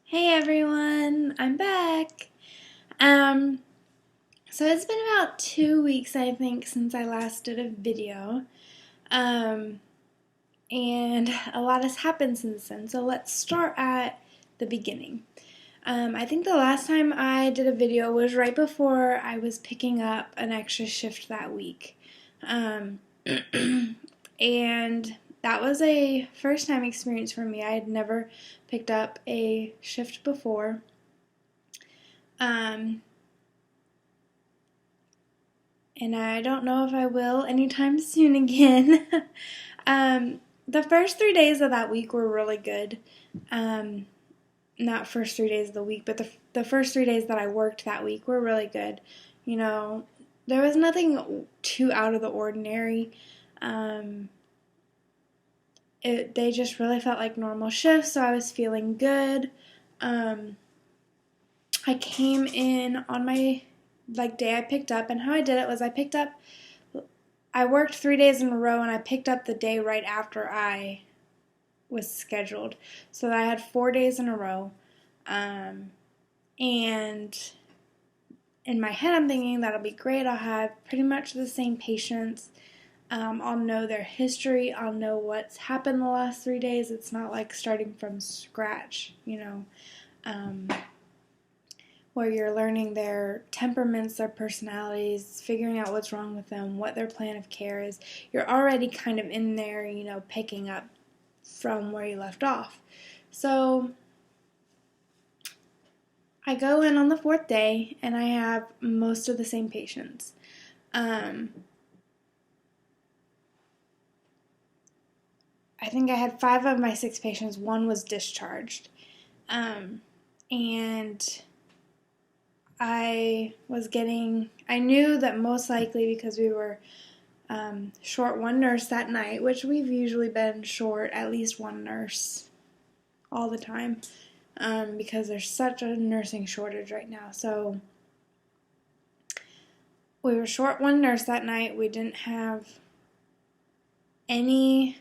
Hey everyone, I'm back. Um, so it's been about 2 weeks, I think, since I last did a video. Um, and a lot has happened since then. So let's start at the beginning. I think the last time I did a video was right before I was picking up an extra shift that week. Um, and that was a first time experience for me. I had never picked up a shift before. Um, and I don't know if I will anytime soon again. The first 3 days of that week were really good. Um, Not first 3 days of the week, but the first 3 days that I worked that week were really good. You know, there was nothing too out of the ordinary. Um, they just really felt like normal shifts, so I was feeling good. Um, I came in on my day I picked up, and how I did it was I worked 3 days in a row, and I picked up the day right after I was scheduled. So I had 4 days in a row. And in my head, I'm thinking that'll be great. I'll have pretty much the same patients. I'll know their history. I'll know what's happened the last 3 days. It's not like starting from scratch, um, where you're learning their temperaments, their personalities, figuring out what's wrong with them, what their plan of care is. You're already kind of in there, picking up from where you left off. So I go in on the fourth day and I have most of the same patients. I think I had 5 of my 6 patients. One was discharged. And I knew that most likely because we were short one nurse that night, which we've usually been short at least one nurse all the time, because there's such a nursing shortage right now. So we were short one nurse that night. We didn't have any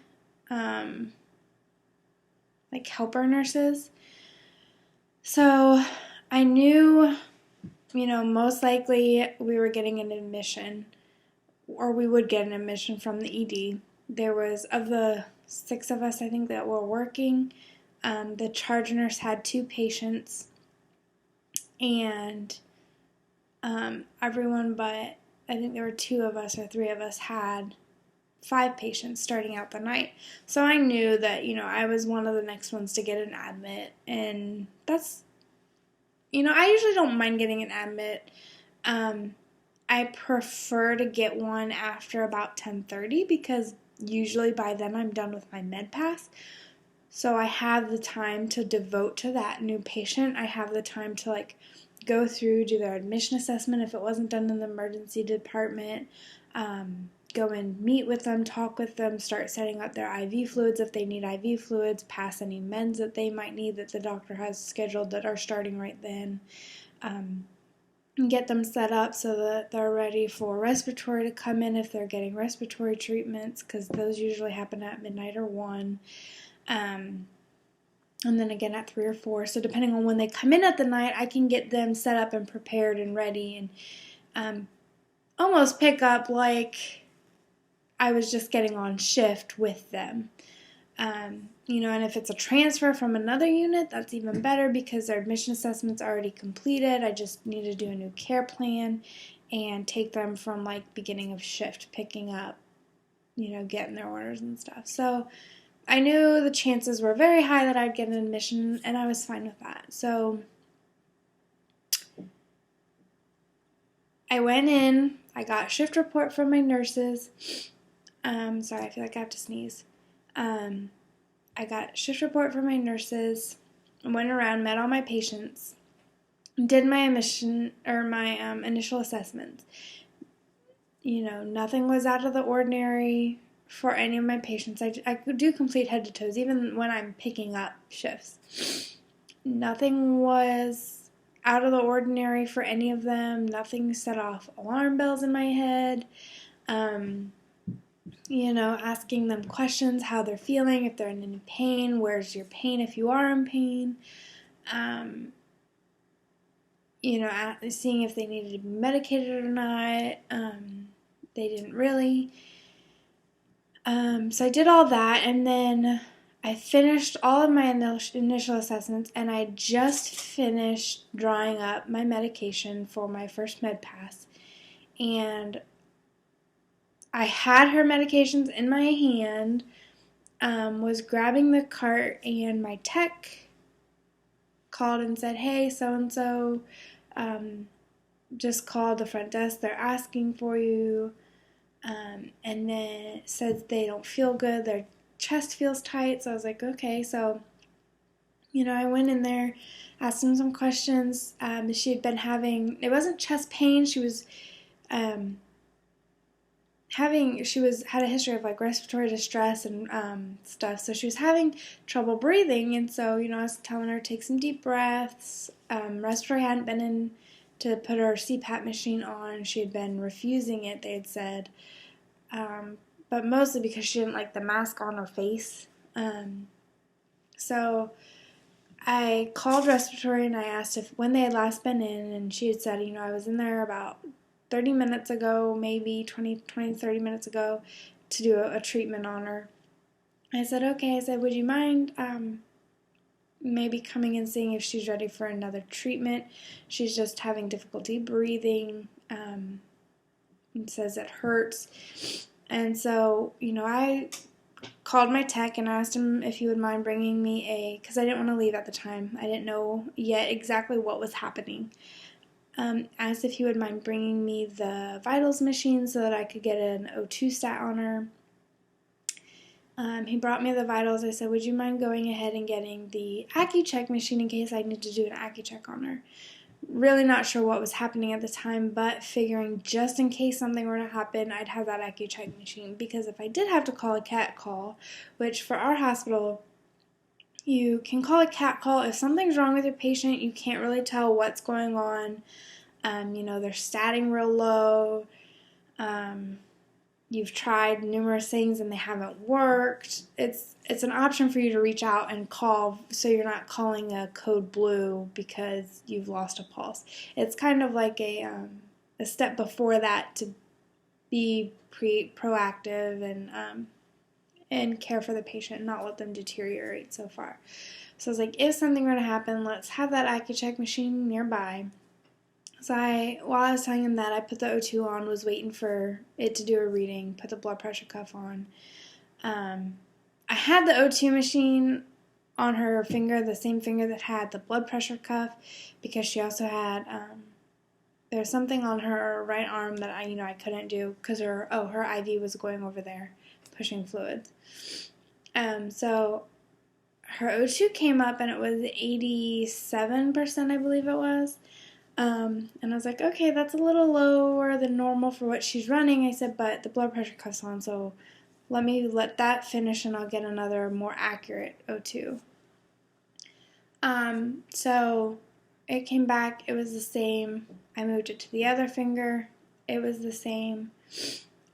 helper nurses. So I knew, most likely we were getting an admission, or we would get an admission from the ED. There was, of the 6 of us, I think, that were working, the charge nurse had 2 patients, and everyone but, I think there were 2 of us or 3 of us had 5 patients starting out the night. So I knew that, I was one of the next ones to get an admit, and that's, I usually don't mind getting an admit. I prefer to get one after about 10:30 because usually by then I'm done with my med pass. So I have the time to devote to that new patient. I have the time to go through, do their admission assessment if it wasn't done in the emergency department, go and meet with them, talk with them, start setting up their IV fluids if they need IV fluids, pass any meds that they might need that the doctor has scheduled that are starting right then. Get them set up so that they're ready for respiratory to come in if they're getting respiratory treatments, because those usually happen at midnight or 1. And then again at 3 or 4. So depending on when they come in at the night, I can get them set up and prepared and ready and almost pick up like I was just getting on shift with them. And if it's a transfer from another unit, that's even better because their admission assessment's already completed. I just need to do a new care plan and take them from beginning of shift, picking up, getting their orders and stuff. So I knew the chances were very high that I'd get an admission, and I was fine with that. So I went in, I got a shift report from my nurses. Sorry, I feel like I have to sneeze. I got a shift report from my nurses, went around, met all my patients, did my admission or my initial assessments. Nothing was out of the ordinary for any of my patients. I could do complete head to toes even when I'm picking up shifts. Nothing was out of the ordinary for any of them. Nothing set off alarm bells in my head. Asking them questions, how they're feeling, if they're in any pain, where's your pain if you are in pain. seeing if they needed to be medicated or not. They didn't really. So I did all that, and then I finished all of my initial assessments, and I just finished drawing up my medication for my first med pass. And I had her medications in my hand, was grabbing the cart, and my tech called and said, "Hey, so-and-so just called the front desk. They're asking for you." And then it says they don't feel good. Their chest feels tight. So I was like, okay. So, I went in there, asked them some questions. She had been having, it wasn't chest pain. She was had a history of like respiratory distress and stuff. So she was having trouble breathing. And so, I was telling her to take some deep breaths. Respiratory hadn't been in to put her CPAP machine on. She had been refusing it, they had said. But mostly because she didn't like the mask on her face. So I called respiratory and I asked when they had last been in, and she had said, I was in there about 30 minutes ago, maybe 30 minutes ago, to do a treatment on her. I said, okay. I said, would you mind maybe coming and seeing if she's ready for another treatment? She's just having difficulty breathing. It says it hurts. And so, I called my tech and asked him if he would mind bringing me because I didn't want to leave at the time. I didn't know yet exactly what was happening. Asked if he would mind bringing me the vitals machine so that I could get an O2 stat on her. He brought me the vitals. I said, would you mind going ahead and getting the AccuCheck machine in case I need to do an AccuCheck on her? Really not sure what was happening at the time, but figuring just in case something were to happen, I'd have that AccuCheck machine, because if I did have to call a cat call, which for our hospital, you can call a cat call if something's wrong with your patient, you can't really tell what's going on, they're statting real low, you've tried numerous things and they haven't worked. It's an option for you to reach out and call, so you're not calling a code blue because you've lost a pulse. It's kind of like a step before that to be proactive and care for the patient, not let them deteriorate so far. So I was like, if something were to happen, let's have that AccuCheck machine nearby. So while I was telling him that, I put the O2 on, was waiting for it to do a reading, put the blood pressure cuff on. I had the O2 machine on her finger, the same finger that had the blood pressure cuff, because she also had, there's something on her right arm that I couldn't do because her IV was going over there, pushing fluids. So her O2 came up and it was 87%, I believe it was. And I was like, okay, that's a little lower than normal for what she's running. I said, but the blood pressure cuff's on, so let that finish and I'll get another more accurate O2. So it came back, it was the same. I moved it to the other finger, it was the same.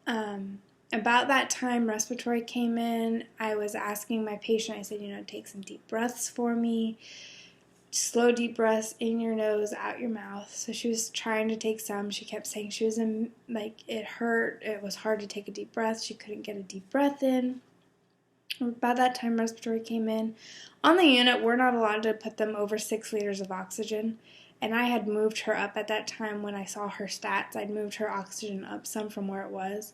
About that time, respiratory came in. I was asking my patient, I said, take some deep breaths for me. Slow deep breaths in your nose, out your mouth. So she was trying to take some. She kept saying she was it hurt. It was hard to take a deep breath. She couldn't get a deep breath in. About that time, respiratory came in. On the unit, we're not allowed to put them over 6 liters of oxygen. And I had moved her up at that time when I saw her stats. I'd moved her oxygen up some from where it was.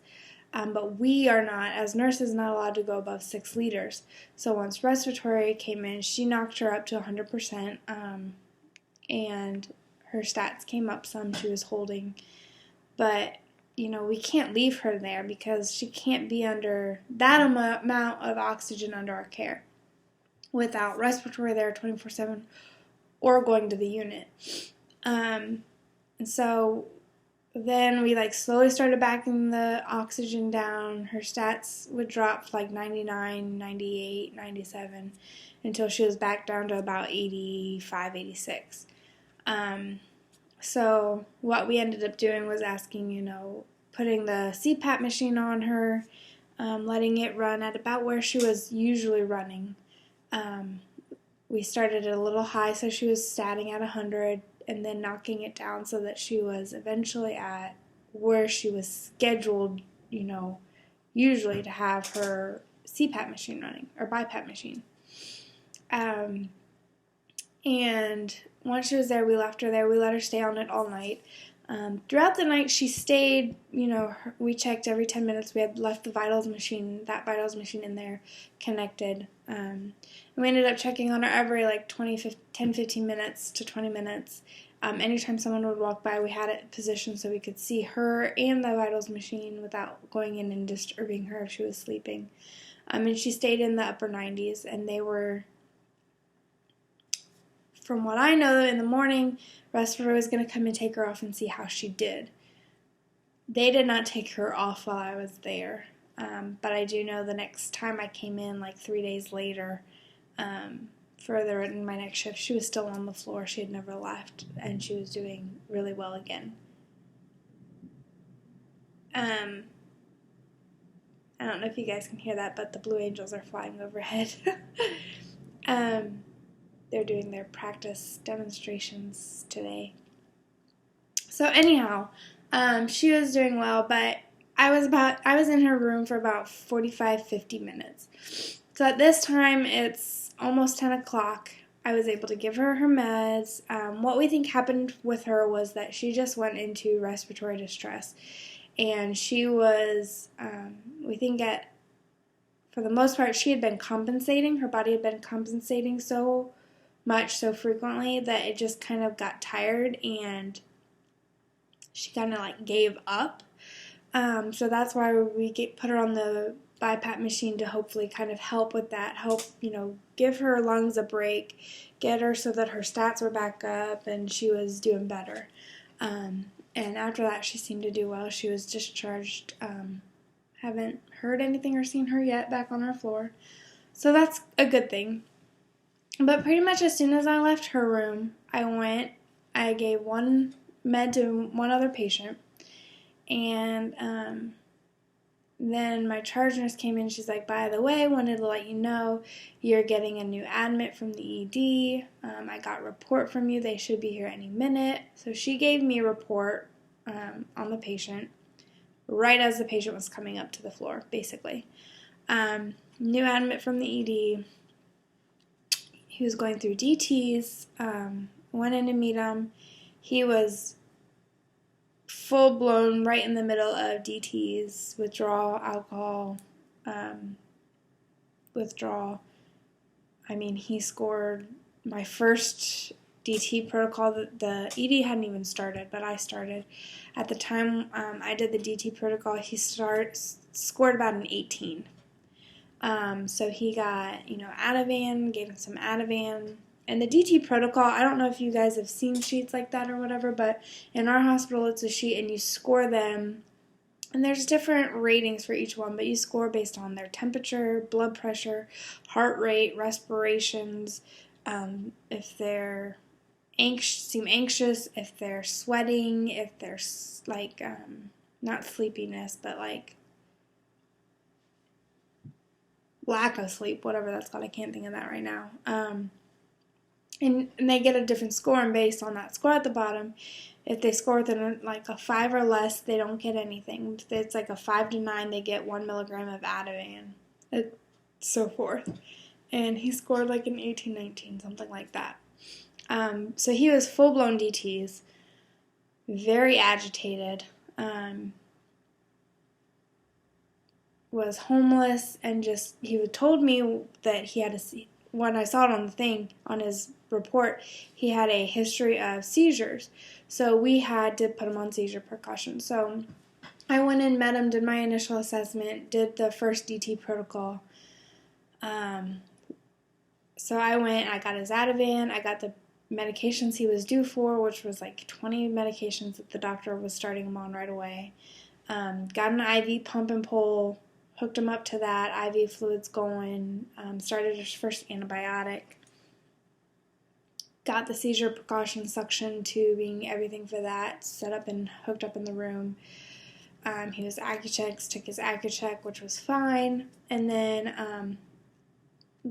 But we are not, as nurses, not allowed to go above 6 liters. So once respiratory came in, she knocked her up to 100%, and her stats came up some. She was holding. But, we can't leave her there because she can't be under that amount of oxygen under our care without respiratory there 24/7 or going to the unit. And so then we slowly started backing the oxygen down. Her stats would drop to 99, 98, 97 until she was back down to about 85, 86. So what we ended up doing was asking, putting the CPAP machine on her, letting it run at about where she was usually running. we started it a little high, so she was statting at 100 and then knocking it down so that she was eventually at where she was scheduled, usually to have her CPAP machine running, or BiPAP machine. And once she was there, we left her there. We let her stay on it all night. Throughout the night, she stayed, we checked every 10 minutes. We had left that vitals machine in there connected. And we ended up checking on her every 10, 15 minutes to 20 minutes. Anytime someone would walk by, we had it positioned so we could see her and the vitals machine without going in and disturbing her if she was sleeping. And she stayed in the upper 90s, and they were, from what I know, in the morning, respirator was going to come and take her off and see how she did. They did not take her off while I was there, but I do know the next time I came in, 3 days later, further in my next shift, she was still on the floor. She had never left, and she was doing really well again. I don't know if you guys can hear that, but the Blue Angels are flying overhead. They're doing their practice demonstrations today. So anyhow, she was doing well, but I was in her room for about 45, 50 minutes. So at this time, it's almost 10 o'clock. I was able to give her her meds. What we think happened with her was that she just went into respiratory distress. And she was, we think for the most part, she had been compensating. Her body had been compensating so much, so frequently, that it just kind of got tired and she kind of gave up. So that's why we put her on the BiPAP machine to hopefully kind of help with that, give her lungs a break, get her so that her stats were back up and she was doing better. And after that, she seemed to do well. She was discharged. Haven't heard anything or seen her yet back on her floor. So that's a good thing. But pretty much as soon as I left her room, I gave one med to one other patient. And then my charge nurse came in. She's like, by the way, wanted to let you know you're getting a new admit from the ED. I got a report from you. They should be here any minute. So she gave me a report on the patient right as the patient was coming up to the floor, basically. New admit from the ED. He was going through DTs. Went in to meet him. He was full-blown right in the middle of DTs, withdrawal, alcohol, withdrawal. He scored my first DT protocol. The ED hadn't even started, but I started. At the time I did the DT protocol, he scored about an 18. So he got, Ativan, gave him some Ativan. And the DT protocol, I don't know if you guys have seen sheets like that or whatever, but in our hospital it's a sheet and you score them. And there's different ratings for each one, but you score based on their temperature, blood pressure, heart rate, respirations, if they're seem anxious, if they're sweating, if they're not sleepiness, but lack of sleep, whatever that's called. I can't think of that right now. And they get a different score, and based on that score at the bottom, if they score within a 5 or less, they don't get anything. If it's a 5 to 9, they get 1 milligram of Ativan, and so forth. And he scored an 18, 19, something like that. So he was full-blown DTs, very agitated, was homeless, and he told me that he had when I saw it on the thing, on his report, he had a history of seizures. So we had to put him on seizure precaution. So I went and met him, did my initial assessment, did the first DT protocol. So I went, I got his Ativan, I got the medications he was due for, which was 20 medications that the doctor was starting him on right away. Got an IV pump and pull, hooked him up to that, IV fluids going, started his first antibiotic, got the seizure precaution suction tubing, everything for that, set up and hooked up in the room. He was Accuchecked, took his Accucheck, which was fine, and then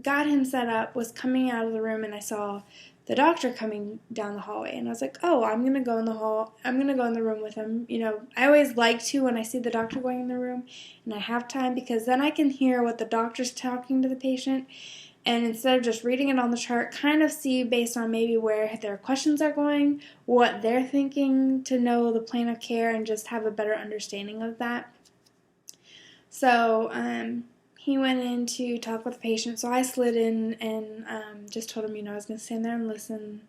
got him set up, was coming out of the room, and I saw the doctor coming down the hallway, and I was like, oh, I'm gonna go in the hall. I'm gonna go in the room with him. You know, I always like to when I see the doctor going in the room, and I have time because then I can hear what the doctor's talking to the patient, and instead of just reading it on the chart, kind of see based on maybe where their questions are going, what they're thinking to know the plan of care, and just have a better understanding of that. So he went in to talk with the patient, so I slid in and just told him, I was going to stand there and listen.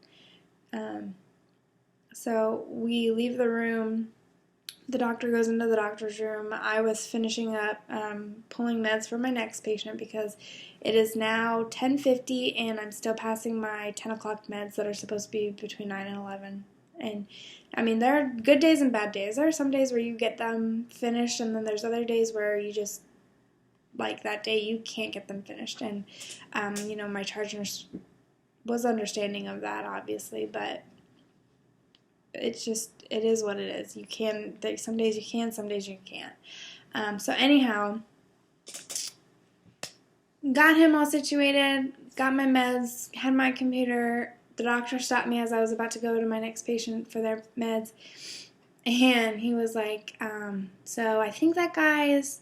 So we leave the room. The doctor goes into the doctor's room. I was finishing up pulling meds for my next patient because it is now 10:50 and I'm still passing my 10 o'clock meds that are supposed to be between 9 and 11. And I mean, there are good days and bad days. There are some days where you get them finished, and then there's other days where you just, like that day, you can't get them finished. And, my charge nurse was understanding of that, obviously, but it is what it is. You can, some days you can, some days you can't. So anyhow, got him all situated, got my meds, had my computer. The doctor stopped me as I was about to go to my next patient for their meds, and he was like, so I think that guy is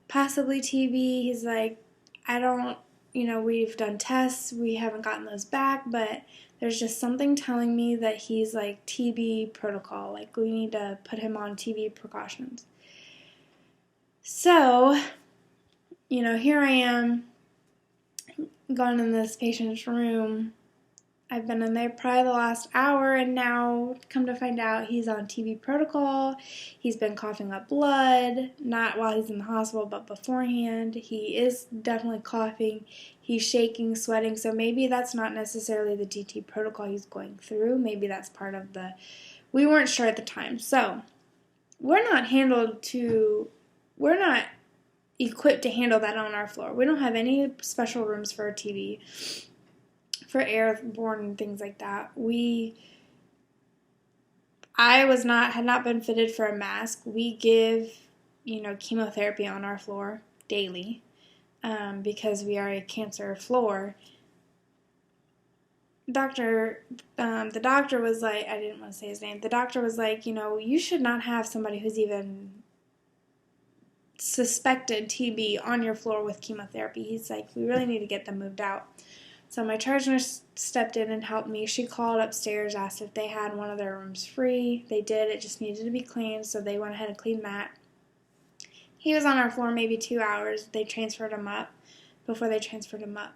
possibly TB. He's like, I don't, we've done tests, we haven't gotten those back, but there's just something telling me that he's like TB protocol, like we need to put him on TB precautions. So, here I am, going in this patient's room. I've been in there probably the last hour, and now come to find out he's on TB protocol. He's been coughing up blood, not while he's in the hospital, but beforehand. He is definitely coughing. He's shaking, sweating, so maybe that's not necessarily the DT protocol he's going through. Maybe that's part of we weren't sure at the time. So we're not equipped to handle that on our floor. We don't have any special rooms for TB, for airborne and things like that. Had not been fitted for a mask. We give, chemotherapy on our floor daily, because we are a cancer floor. The doctor was like, I didn't want to say his name. The doctor was like, you should not have somebody who's even suspected TB on your floor with chemotherapy. He's like, we really need to get them moved out. So my charge nurse stepped in and helped me. She called upstairs, asked if they had one of their rooms free. They did. It just needed to be cleaned, so they went ahead and cleaned that. He was on our floor maybe 2 hours. They transferred him up before they transferred him up.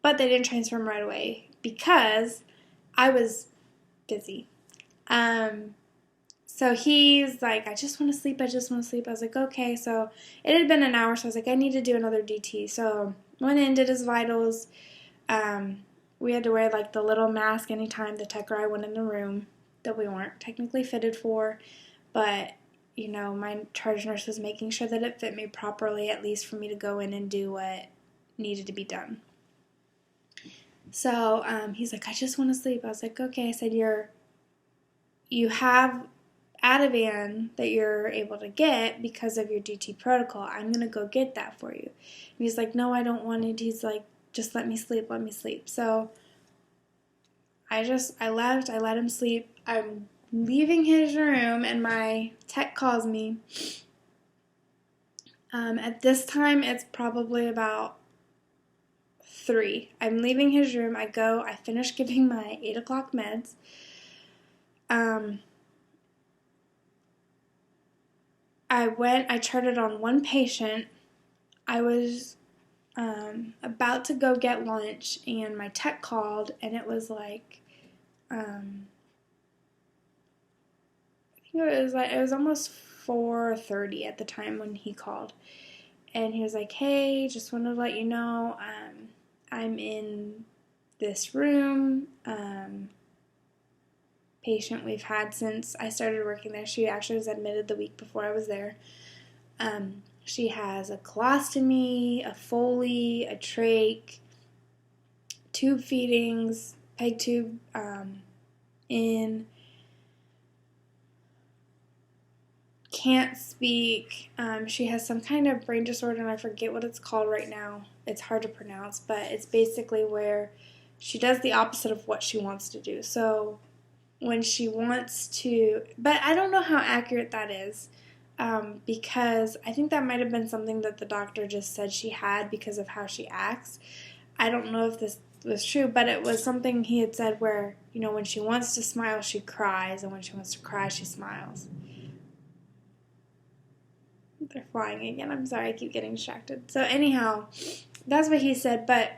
But they didn't transfer him right away because I was busy. So he's like, I just want to sleep. I was like, okay. So it had been an hour, so I was like, I need to do another DT. So went in, did his vitals. We had to wear like the little mask anytime the tech or I went in the room that we weren't technically fitted for. But, my charge nurse was making sure that it fit me properly, at least for me to go in and do what needed to be done. So he's like, I just want to sleep. I was like, okay. I said, you have Ativan that you're able to get because of your DT protocol. I'm going to go get that for you. And he's like, no, I don't want it. He's like, just let me sleep. So I left. I let him sleep. I'm leaving his room, and my tech calls me. At this time, it's probably about 3. I'm leaving his room. I finish giving my 8 o'clock meds. I charted on one patient. I was about to go get lunch, and my tech called, and it was like, I think it was almost 4:30 at the time when he called, and he was like, hey, just wanted to let you know, I'm in this room, patient we've had since I started working there. She actually was admitted the week before I was there. She has a colostomy, a Foley, a trach, tube feedings, peg tube in, can't speak. She has some kind of brain disorder, and I forget what it's called right now. It's hard to pronounce, but it's basically where she does the opposite of what she wants to do. So when she wants to, but I don't know how accurate that is, because I think that might have been something that the doctor just said she had because of how she acts. I don't know if this was true, but it was something he had said where, when she wants to smile, she cries, and when she wants to cry, she smiles. They're flying again. I'm sorry, I keep getting distracted. So anyhow, that's what he said, but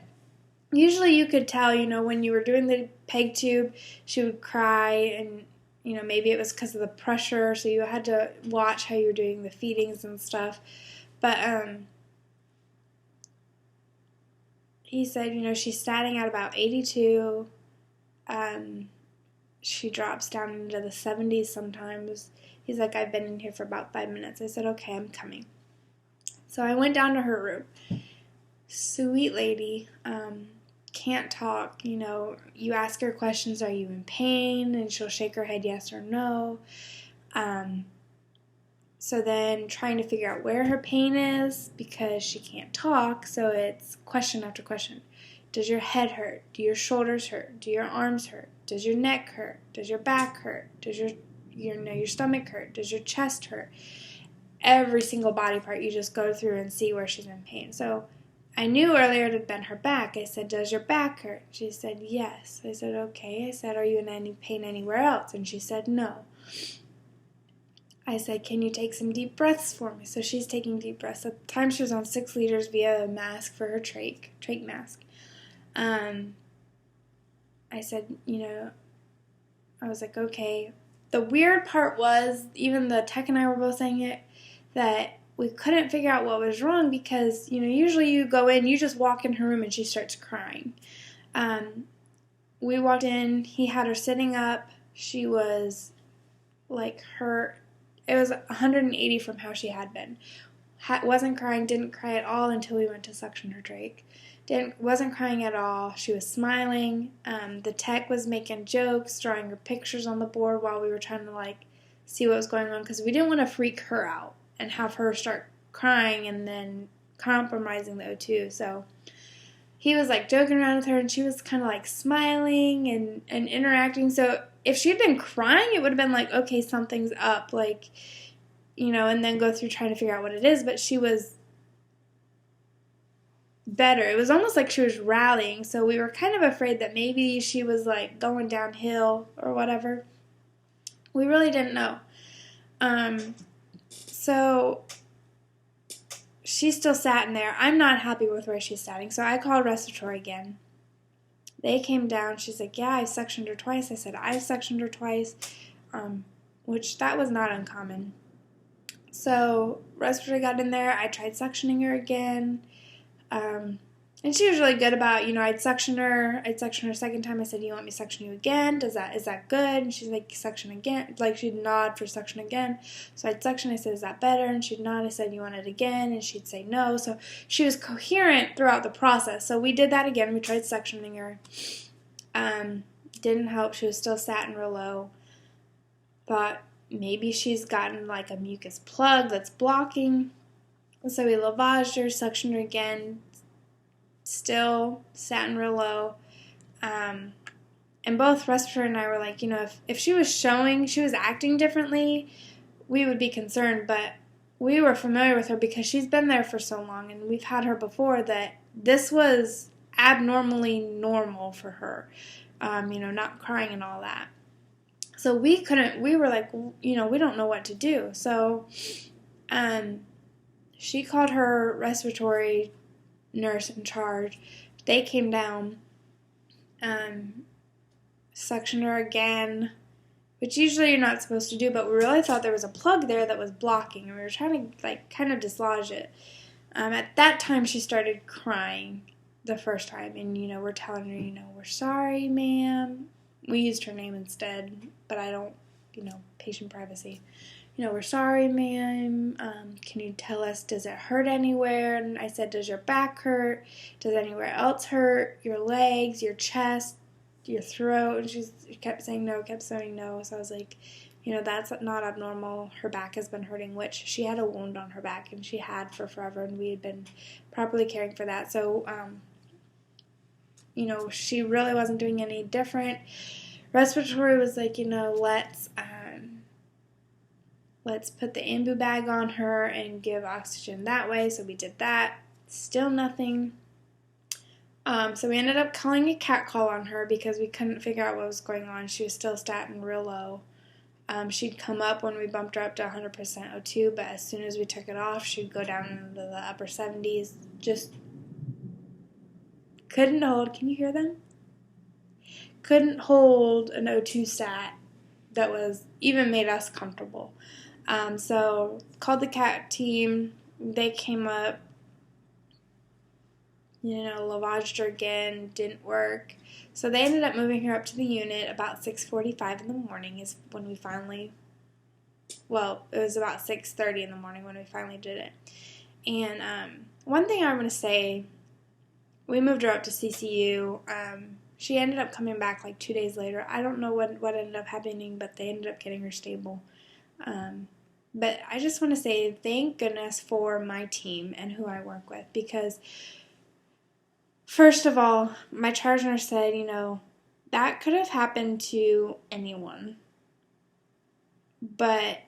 usually you could tell, when you were doing the peg tube, she would cry, and, maybe it was because of the pressure, so you had to watch how you were doing the feedings and stuff. But he said, she's starting at about 82. She drops down into the 70s sometimes. He's like, I've been in here for about 5 minutes. I said, okay, I'm coming. So I went down to her room. Sweet lady, can't talk. You ask her questions, are you in pain? And she'll shake her head yes or no. So then trying to figure out where her pain is because she can't talk, so it's question after question. Does your head hurt? Do your shoulders hurt? Do your arms hurt? Does your neck hurt? Does your back hurt? Does your stomach hurt? Does your chest hurt? Every single body part you just go through and see where she's in pain. So I knew earlier it had been her back. I said, does your back hurt? She said, yes. I said, okay. I said, are you in any pain anywhere else? And she said, no. I said, can you take some deep breaths for me? So she's taking deep breaths. At the time she was on 6 liters via a mask for her trach mask. I said, I was like, okay. The weird part was, even the tech and I were both saying it, that we couldn't figure out what was wrong because, usually you go in, you just walk in her room and she starts crying. We walked in, he had her sitting up. She was like it was 180 from how she had been. Wasn't crying, didn't cry at all until we went to suction her trach. Wasn't crying at all. She was smiling. The tech was making jokes, drawing her pictures on the board while we were trying to see what was going on because we didn't want to freak her out and have her start crying and then compromising the O2. So he was joking around with her, and she was kind of smiling and interacting. So if she'd been crying, it would have been okay, something's up, and then go through trying to figure out what it is. But she was better. It was almost like she was rallying. So we were kind of afraid that maybe she was going downhill or whatever. We really didn't know. So she's still sat in there. I'm not happy with where she's sitting, so I called respiratory again. They came down. She's like, yeah, I've suctioned her twice. I said, I've suctioned her twice, which that was not uncommon. So respiratory got in there. I tried suctioning her again. And she was really good about, I'd suction her second time. I said, you want me to suction you again? Is that good? And she's like, suction again. She'd nod for suction again. So I'd suction. I said, is that better? And she'd nod. I said, you want it again? And she'd say no. So she was coherent throughout the process. So we did that again. We tried suctioning her. Didn't help. She was still sat in real low. Thought maybe she's gotten a mucus plug that's blocking. So we lavaged her, suctioned her again. Still sat in real low. And both respiratory and I were like, if she was acting differently, we would be concerned. But we were familiar with her because she's been there for so long, and we've had her before, that this was abnormally normal for her. Not crying and all that. So we were like, we don't know what to do. So she called her respiratory nurse in charge. They came down, suctioned her again, which usually you're not supposed to do, but we really thought there was a plug there that was blocking, and we were trying to kind of dislodge it. At that time she started crying the first time, and we're telling her, we're sorry, ma'am. We used her name instead, but I don't, patient privacy. We're sorry, ma'am. Can you tell us, does it hurt anywhere? And I said, does your back hurt? Does anywhere else hurt? Your legs, your chest, your throat? And she kept saying no, So I was like, that's not abnormal. Her back has been hurting, which she had a wound on her back, and she had for forever, and we had been properly caring for that. So, she really wasn't doing any different. Respiratory was like, let's put the ambu bag on her and give oxygen that way. So we did that. Still nothing. So we ended up calling a cat call on her because we couldn't figure out what was going on. She was still statin real low. She'd come up when we bumped her up to 100% O2, but as soon as we took it off, she'd go down into the upper 70s. Just couldn't hold. Can you hear them? Couldn't hold an O2 stat that was even made us comfortable. So called the cat team. They came up. Lavaged her again, didn't work. So they ended up moving her up to the unit about 6:45 in the morning is when we finally, it was about 6:30 in the morning when we finally did it. And one thing I'm going to say, we moved her up to CCU. She ended up coming back like 2 days later. I don't know what ended up happening, but they ended up getting her stable. But I just want to say thank goodness for my team and who I work with, because first of all, my charge nurse said, that could have happened to anyone. But,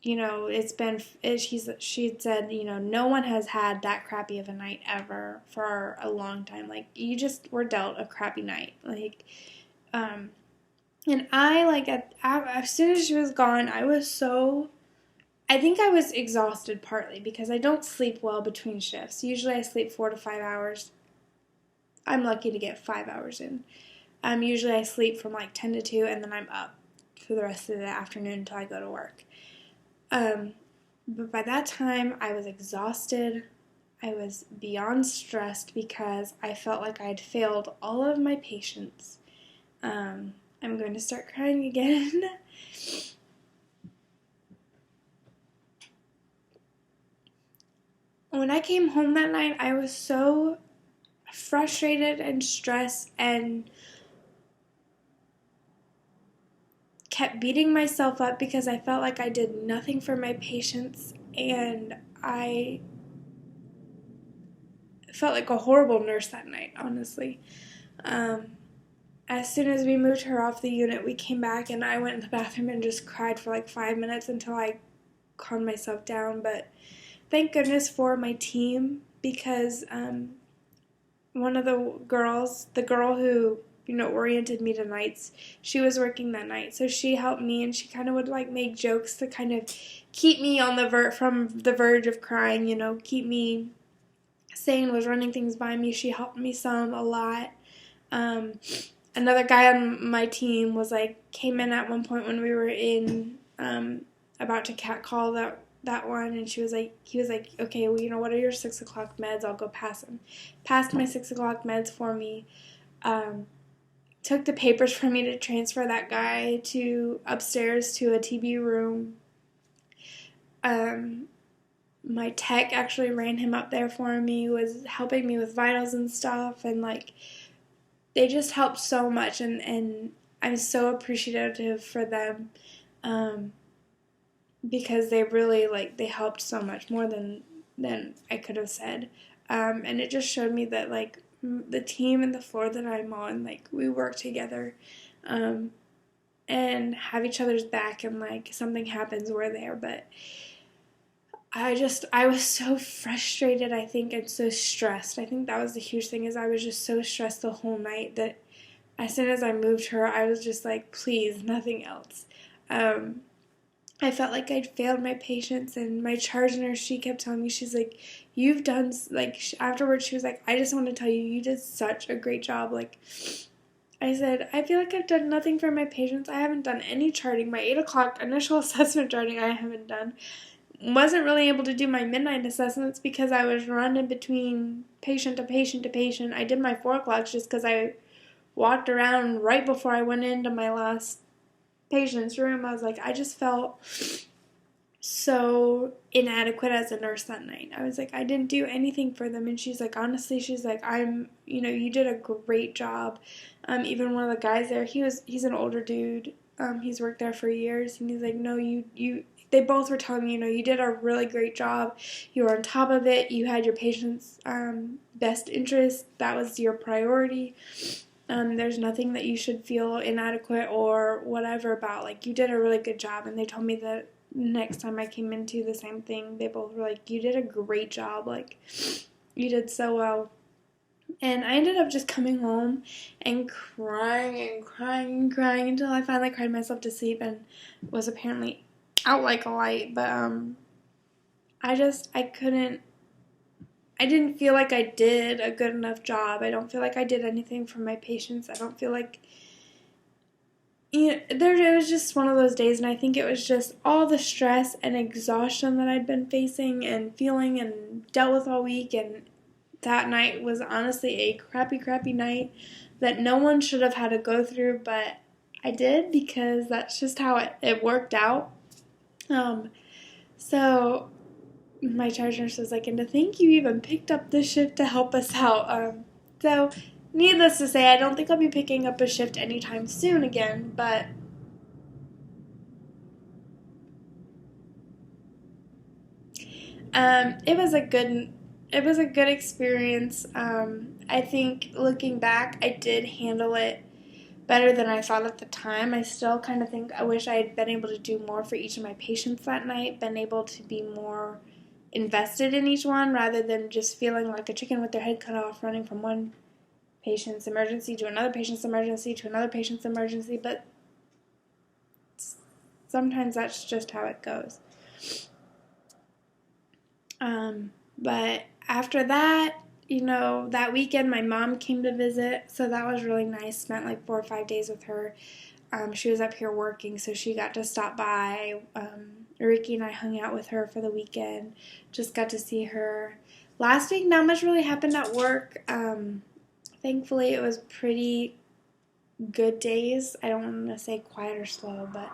she said, no one has had that crappy of a night ever for a long time. Like, you just were dealt a crappy night. Like, and I, as soon as she was gone, I think I was exhausted partly because I don't sleep well between shifts. Usually I sleep 4 to 5 hours. I'm lucky to get 5 hours in. Usually I sleep from 10 to 2 and then I'm up for the rest of the afternoon until I go to work. But by that time I was exhausted. I was beyond stressed because I felt like I had failed all of my patients. I'm going to start crying again. When I came home that night, I was so frustrated and stressed and kept beating myself up because I felt like I did nothing for my patients, and I felt like a horrible nurse that night, honestly. As soon as we moved her off the unit, we came back and I went in the bathroom and just cried for 5 minutes until I calmed myself down. But thank goodness for my team, because one of the girl who oriented me to nights, she was working that night, so she helped me, and she kind of would make jokes to kind of keep me on from the verge of crying, keep me sane, was running things by me. She helped me a lot. Another guy on my team came in at one point when we were about to cat call that one, and he was like, okay, well, what are your 6 o'clock meds? I'll go pass them. Passed my 6 o'clock meds for me. Took the papers for me to transfer that guy upstairs to a TB room. My tech actually ran him up there for me, was helping me with vitals and stuff, and they just helped so much, and I'm so appreciative for them. Because they really they helped so much more than I could have said, and it just showed me that the team and the floor that I'm on, we work together, and have each other's back, and something happens, we're there. But I was so frustrated, I think, and so stressed. I think that was the huge thing, is I was just so stressed the whole night that as soon as I moved her, I was just please, nothing else. I felt like I'd failed my patients, and my charge nurse, she kept telling me, she's like, you've done, afterwards she was like, I just want to tell you, you did such a great job. I said, I feel like I've done nothing for my patients. I haven't done any charting. My 8 o'clock initial assessment charting I haven't done. Wasn't really able to do my midnight assessments because I was running between patient to patient to patient. I did my 4 o'clocks just because I walked around right before I went into my last patient's room. I was I just felt so inadequate as a nurse that night. I was I didn't do anything for them. And she's honestly, she's you did a great job. Even one of the guys there, he's an older dude. He's worked there for years, and he's like, no, they both were telling me, you did a really great job. You were on top of it. You had your patient's best interest. That was your priority. There's nothing that you should feel inadequate or whatever about. Like, you did a really good job. And they told me that next time I came into the same thing, they both were like, you did a great job. Like, you did so well. And I ended up just coming home and crying and crying and crying until I finally cried myself to sleep and was apparently out like a light. But I didn't feel like I did a good enough job. I don't feel like I did anything for my patients. I don't feel like, it was just one of those days, and I think it was just all the stress and exhaustion that I'd been facing and feeling and dealt with all week, and that night was honestly a crappy, crappy night that no one should have had to go through, but I did because that's just how it worked out. So my charge nurse was like, and to think you even picked up this shift to help us out. So needless to say, I don't think I'll be picking up a shift anytime soon again, but it was a good experience. I think looking back, I did handle it better than I thought at the time. I still kind of think I wish I had been able to do more for each of my patients that night, been able to be more invested in each one rather than just feeling like a chicken with their head cut off running from one patient's emergency to another patient's emergency to another patient's emergency. But sometimes that's just how it goes. But after that, that weekend my mom came to visit, so that was really nice. Spent like 4 or 5 days with her. She was up here working, so she got to stop by. Ricky and I hung out with her for the weekend. Just got to see her. Last week, not much really happened at work. Thankfully, it was pretty good days. I don't want to say quiet or slow, but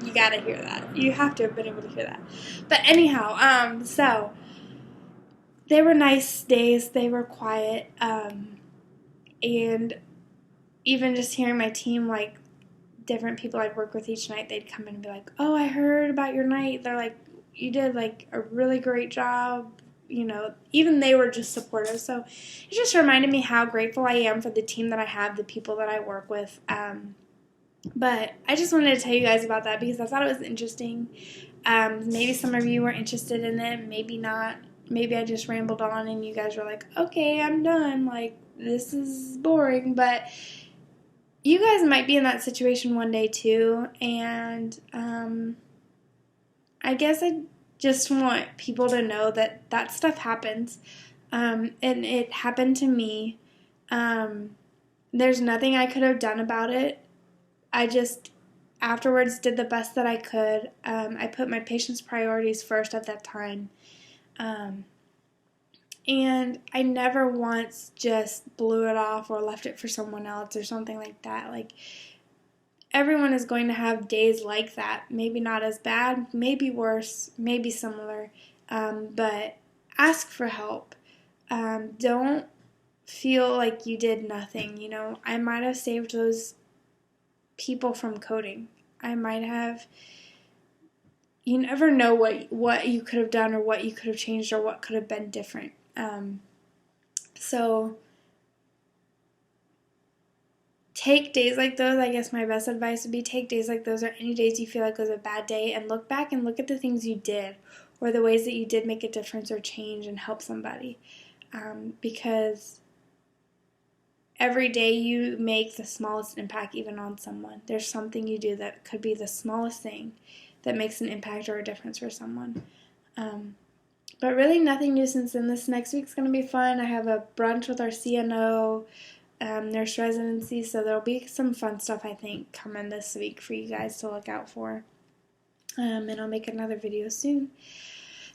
you gotta hear that. You have to have been able to hear that. But anyhow, so they were nice days. They were quiet. And even just hearing my team, like, different people I'd work with each night, they'd come in and be like, oh, I heard about your night. They're like, you did, like, a really great job. Even they were just supportive. So it just reminded me how grateful I am for the team that I have, the people that I work with. But I just wanted to tell you guys about that because I thought it was interesting. Maybe some of you were interested in it, maybe not. Maybe I just rambled on and you guys were like, okay, I'm done. Like, this is boring. But you guys might be in that situation one day too. And I guess I just want people to know that that stuff happens. And it happened to me. There's nothing I could have done about it. I just afterwards did the best that I could. I put my patient's priorities first at that time. And I never once just blew it off or left it for someone else or something like that. Like, everyone is going to have days like that. Maybe not as bad, maybe worse, maybe similar. But ask for help. Don't feel like you did nothing. I might have saved those people from coding. I might have. You never know what you could have done or what you could have changed or what could have been different. So take days like those. I guess my best advice would be take days like those or any days you feel like was a bad day and look back and look at the things you did or the ways that you did make a difference or change and help somebody. Because every day you make the smallest impact even on someone. There's something you do that could be the smallest thing that makes an impact or a difference for someone. But really nothing new since then. This next week's going to be fun. I have a brunch with our CNO, nurse residency, so there'll be some fun stuff, I think, coming this week for you guys to look out for. And I'll make another video soon.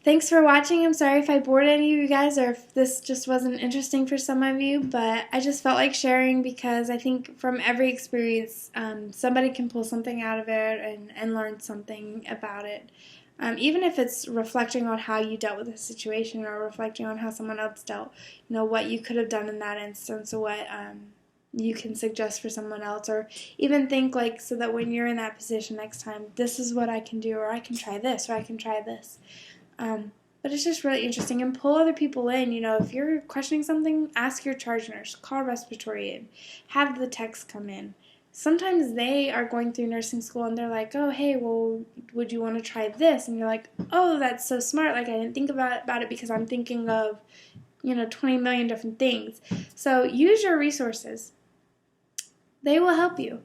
Thanks for watching. I'm sorry if I bored any of you guys or if this just wasn't interesting for some of you, but I just felt like sharing because I think from every experience, somebody can pull something out of it and learn something about it. Even if it's reflecting on how you dealt with a situation or reflecting on how someone else dealt, what you could have done in that instance or you can suggest for someone else, or even think like so that when you're in that position next time, this is what I can do, or I can try this, or I can try this. But it's just really interesting, and pull other people in. If you're questioning something, ask your charge nurse, call respiratory in, have the techs come in. Sometimes they are going through nursing school and they're like, oh, hey, well, would you want to try this? And you're like, oh, that's so smart. Like, I didn't think about it because I'm thinking of, 20 million different things. So use your resources. They will help you.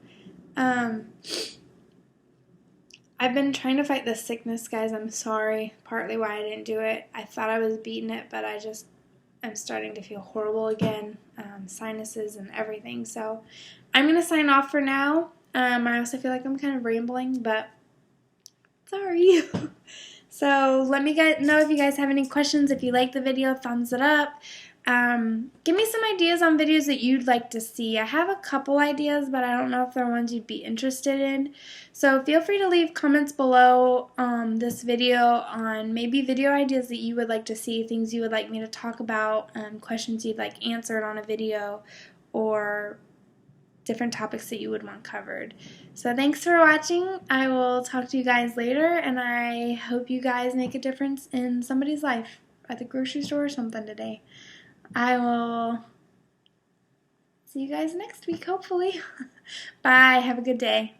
I've been trying to fight this sickness, guys. I'm sorry. Partly why I didn't do it. I thought I was beating it, but I'm starting to feel horrible again. Sinuses and everything. So I'm going to sign off for now. I also feel like I'm kind of rambling, but sorry. So let me know if you guys have any questions. If you like the video, thumbs it up. Give me some ideas on videos that you'd like to see. I have a couple ideas, but I don't know if they're ones you'd be interested in. So feel free to leave comments below this video on maybe video ideas that you would like to see, things you would like me to talk about, questions you'd like answered on a video, or different topics that you would want covered. So thanks for watching. I will talk to you guys later, and I hope you guys make a difference in somebody's life at the grocery store or something today. I will see you guys next week, hopefully. Bye. Have a good day.